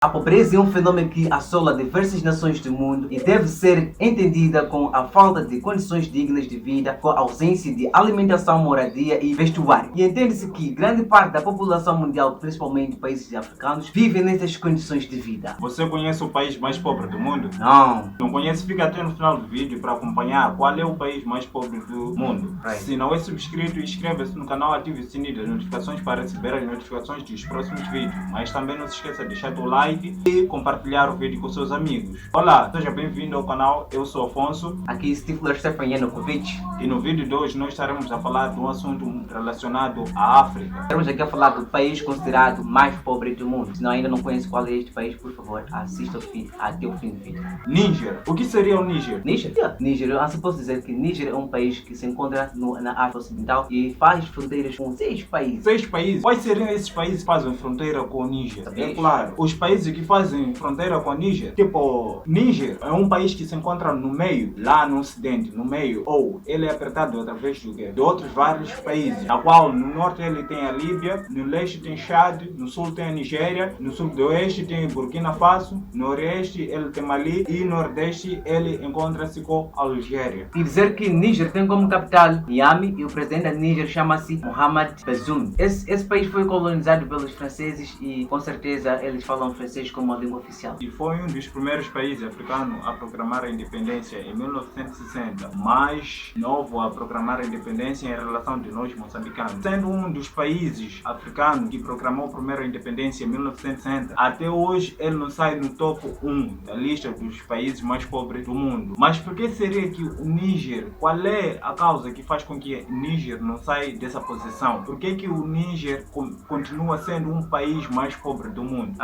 A pobreza é um fenômeno que assola diversas nações do mundo e deve ser entendida com a falta de condições dignas de vida, com a ausência de alimentação, moradia e vestuário. E entende-se que grande parte da população mundial, principalmente países africanos, vivem nessas condições de vida. Você conhece o país mais pobre do mundo? Não. Não conhece? Fica até no final do vídeo para acompanhar qual é o país mais pobre do mundo. Right. Se não é subscrito, inscreva-se no canal, ative o sininho das notificações para receber as notificações dos próximos vídeos. Mas também não se esqueça de deixar o like e compartilhar o vídeo com seus amigos. Olá, seja bem-vindo ao canal, eu sou Afonso. Aqui Stifler Stefan Yanukovych. E no vídeo de hoje nós estaremos a falar de um assunto relacionado à África. Estamos aqui a falar do país considerado mais pobre do mundo. Se não, ainda não conhece qual é este país, por favor, assista o vídeo até o fim do vídeo. Níger. O que seria o Níger? Níger? Níger, eu posso dizer que Níger é um país que se encontra na África Ocidental e faz fronteiras com 6 países. 6 países? Quais seriam esses países que fazem fronteira com o Níger? É claro, os países que fazem fronteira com o Níger, tipo, Níger é um país que se encontra no meio, lá no ocidente, no meio, ou ele é apertado através de outros vários países, na qual no norte ele tem a Líbia, no leste tem Chad, no sul tem a Nigéria, no sul do oeste tem Burkina Faso, no oriente ele tem Mali e no nordeste ele encontra-se com a Algéria. E dizer que Níger tem como capital Niamey e o presidente da Níger chama-se Mohamed Bazoum. Esse país foi colonizado pelos franceses e com certeza eles falam francês como a língua oficial. E foi um dos primeiros países africanos a proclamar a independência em 1960, mais novo a proclamar a independência em relação de nós moçambicanos. Sendo um dos países africanos que proclamou a primeira independência em 1960, até hoje ele não sai no topo 1 da lista dos países mais pobres do mundo. Mas por que seria que o Níger, qual é a causa que faz com que o Níger não saia dessa posição? Por que o Níger continua sendo um país mais pobre do mundo?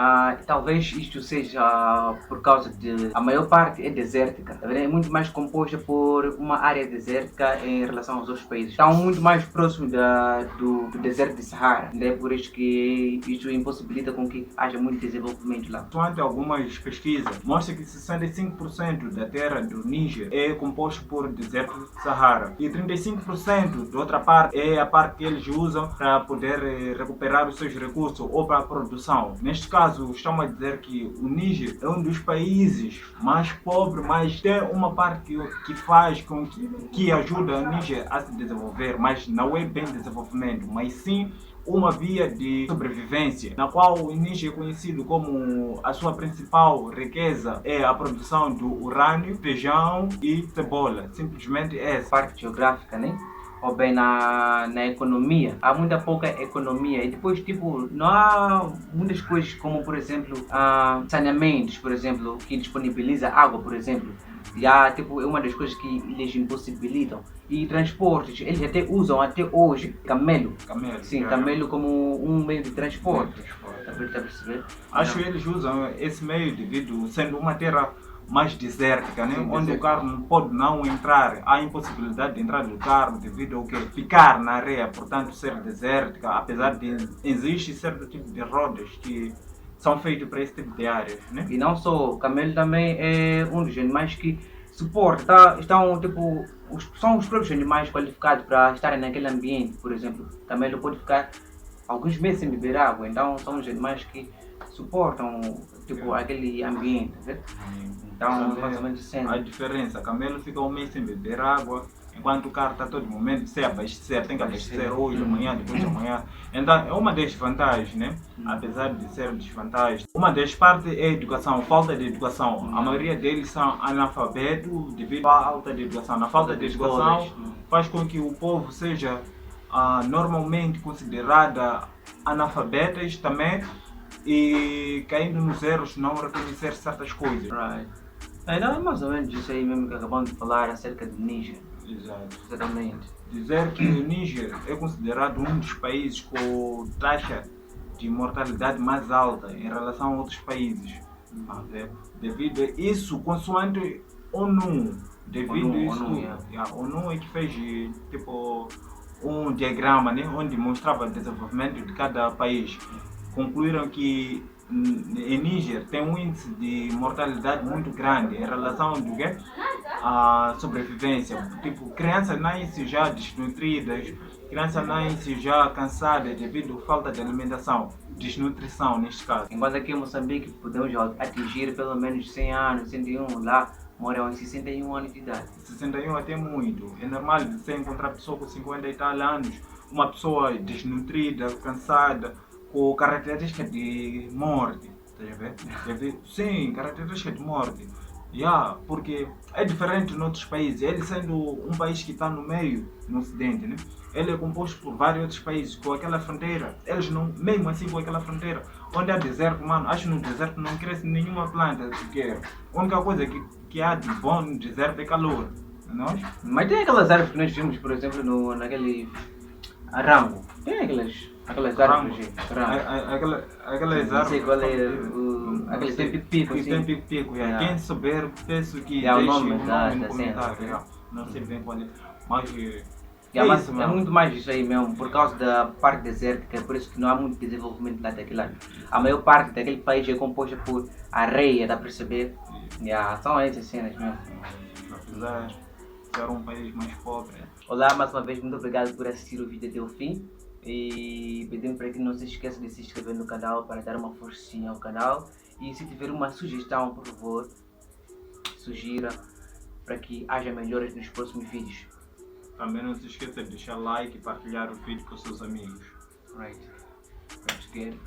Talvez isto seja por causa de a maior parte é desértica, é muito mais composta por uma área desértica em relação aos outros países. Estão muito mais próximo do deserto de Sahara, é por isso que isso impossibilita com que haja muito desenvolvimento lá. Durante algumas pesquisas, mostra que 65% da terra do Níger é composto por deserto de Sahara e 35% da outra parte é a parte que eles usam para poder recuperar os seus recursos ou para a produção. Neste caso, estamos a dizer que o Níger é um dos países mais pobres, mas tem uma parte que faz com que ajuda o Níger a se desenvolver, mas não é bem desenvolvimento, mas sim uma via de sobrevivência, na qual o Níger é conhecido como a sua principal riqueza é a produção do urânio, feijão e cebola. Simplesmente essa parte geográfica, né? Ou bem na economia, há muita pouca economia e depois tipo não há muitas coisas como por exemplo saneamentos, por exemplo, que disponibiliza água, por exemplo. E há, tipo, é uma das coisas que eles impossibilitam. E transportes, eles até usam até hoje camelo. Sim, camelo como um meio de transporte. Tá a perceber? Acho que eles usam esse meio devido sendo uma terra mais desértica, né? Sim, onde o carro não pode não entrar, há impossibilidade de entrar do carro devido ao que ficar na areia, portanto ser desértica, apesar de existir certo tipo de rodas que são feitos para esse tipo de áreas, né? E não só, o camelo também é um dos animais que suporta, são os próprios animais qualificados para estarem naquele ambiente. Por exemplo, o camelo pode ficar alguns meses sem beber água, então são os animais que suportam aquele ambiente, né? Então, mais ou menos sendo. A diferença, o camelo fica um mês sem beber água, enquanto o carro está todo momento sem abastecer, tem que abastecer hoje, amanhã, depois de amanhã. Então é uma desvantagem, né? Apesar de ser desvantagem. Uma das partes é a educação, falta de educação. A maioria deles são analfabetos devido à falta de educação. A falta de educação faz com que o povo seja normalmente considerada analfabetas também e caindo nos erros, não reconhecer certas coisas. Right. Então é mais ou menos isso aí mesmo que acabamos de falar acerca do Níger. Exato. Exatamente. Dizer que o Níger é considerado um dos países com taxa de mortalidade mais alta em relação a outros países. Devido a isso, consoante ONU, a ONU é que fez tipo um diagrama, né, onde mostrava o desenvolvimento de cada país. Concluíram que em Níger tem um índice de mortalidade muito grande em relação à sobrevivência. Tipo, crianças nascem já desnutridas, crianças nascem já cansadas devido à falta de alimentação. desnutrição neste caso. Enquanto aqui em Moçambique podemos atingir pelo menos 100 anos, 101, lá moram em 61 anos de idade. 61 até muito. É normal você encontrar pessoa com 50 e tal anos, uma pessoa desnutrida, cansada, com características de morte. Tá a ver? Sim, características de morte. Porque é diferente em outros países. Ele sendo um país que está no meio, no ocidente, né? Ele é composto por vários outros países com aquela fronteira. Eles não, mesmo assim com aquela fronteira, onde há deserto, mano, acho que no deserto não cresce nenhuma planta sequer. A única coisa que há de bom no deserto é calor. Não é? Mas tem aquelas árvores que nós vimos, por exemplo, naquele Rango. Tem aquelas árvores. Aquelas Não sei árvores. qual é aquele tem pico-pico, Que assim. tem pico-pico. Quem souber, penso que É o deixe nome o nome da no comentário. cena. Não sei bem qual é. Mas Mas isso, é mano. muito mais isso aí mesmo, por causa da parte desértica, é por isso que não há muito desenvolvimento lá daquele lado. A maior parte daquele país é composta por areia, dá para perceber? São essas cenas mesmo. Apesar de ser um país mais pobre. Olá, mais uma vez, muito obrigado por assistir o vídeo até o fim. E pedindo para que não se esqueça de se inscrever no canal para dar uma forcinha ao canal. E se tiver uma sugestão, por favor, sugira para que haja melhores nos próximos vídeos. Também não se esqueça de deixar like e partilhar o vídeo com seus amigos. Right. Let's get it.